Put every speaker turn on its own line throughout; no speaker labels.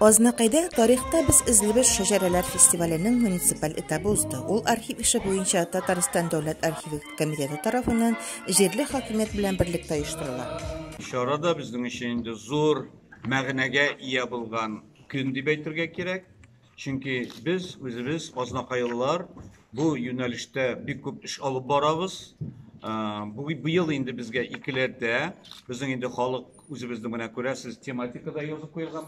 Азнакайда тарихта biz izlebe şejereler festivalinin munisipal etabı uzdu. Ol arxiv işi boyunca Tataristan Devlet Arxivi Komiteti tarafından yerli hakimiyet bilen birlikte uyuşturulan.
Şarada bizning işinde zor ma'naga iya bo'lgan kun deb aytırga kerak. Çünkü biz o'zimiz Aznaqaylılar bu yo'nalishda bir ko'p ish olib boramiz. Bu yıl indi bizga ikkilarda bizning endi xalq o'zimizni mana ko'rasiz tematikada yozib qo'yilgan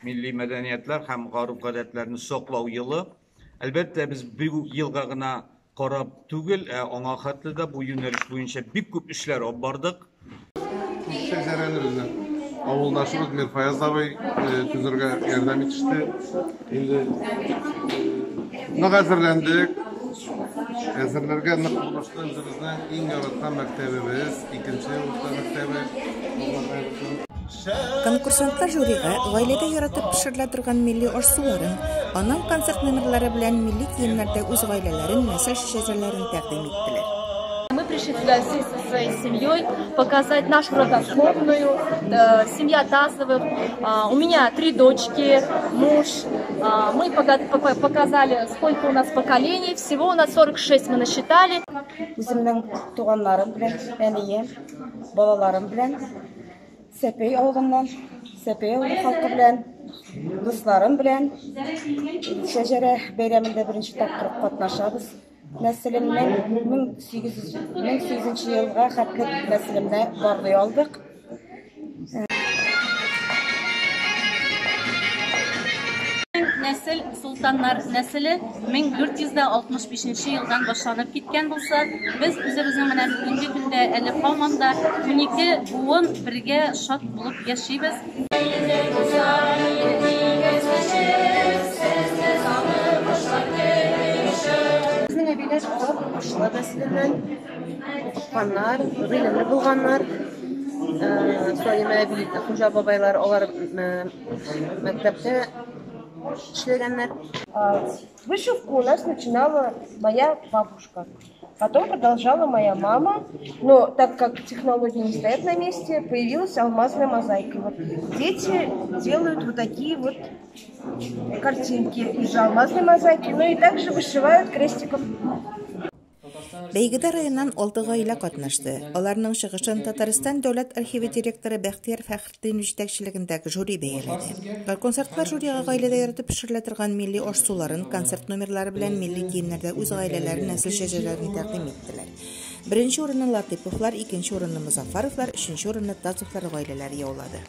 milliy madaniyatlar ham urf-odatlarni saqlov yili. Albatta biz bu yilga g'ina qarab tugul, ona xatlida bu yo'nalish bo'yicha bir ko'p ishlar olib bordik.
Şejerelerimiz avuldaşımız Mirfayaz Dabay tüzürge yardım etişti. Şimdi ne hazırlandık? Hazırlarga ne buluştuğumuzdan en yaratkan mektebimiz, ikinci orta mektebi.
Konkursantlar jüriga gailede yaratıp pişiriladırgan milli aşsuların, anan konsert numaraları bilen milli kiyimlerde uz gailelerin mesaj şejerlerini takdim ettiler.
Мы пришли туда всей со своей семьей показать нашу родословную, семья Тазовых. У меня 3 дочки, муж. Мы показали, сколько у нас поколений. Всего у нас 46 мы насчитали.
Үземнең туганнарым белән, әнием, балаларым белән, Сәпей авылыннан, Сәпей авылы халкы белән, дусларым белән шәҗәрә бәйрәмендә беренче тапкыр катнашабыз. Нәселемнең 1800 елга хәтлек нәселемне барлый алдык.
Nesil Sultanlar nesili 1465 yıldan başlanıp gitken bulsa, biz özümüzün menə bugünkü gündə əli qalmanda 12 buğun birgə şad bulup yaşayız.
Bizning әбиләр көп ошла мәсәлән укканнар, гыйлемле булганнар. Своим әби хуҗа бабайлар алар мәктәптә эшләгәннәр. Вышивку у нас начинала моя бабушка. Потом продолжала моя мама. Но так как технологии не стоят на месте, появилась алмазная мозаика. Вот дети делают вот такие вот картинки из алмазной мозаики. Ну и также вышивают крестиком.
Бәйгедә районнан 6 гаилә катнашты. Аларның чыгышын Татарстан Дәүләт архивы директоры Бәхтияр Фәхретдин җитәкчелегендәге жюри бәяләде. Концертлар жюрига гаиләдә яратып пешерелә торган milli ашсуларын, концерт номерлары белән milli киемнәрдә үз гаиләләрен, нәсел шәҗәрәләрен тәкъдим иттеләр. Беренче урынны Латыйповлар, икенче урынны Музафаровлар, өченче урынны Тазовлар гаиләләре яулады.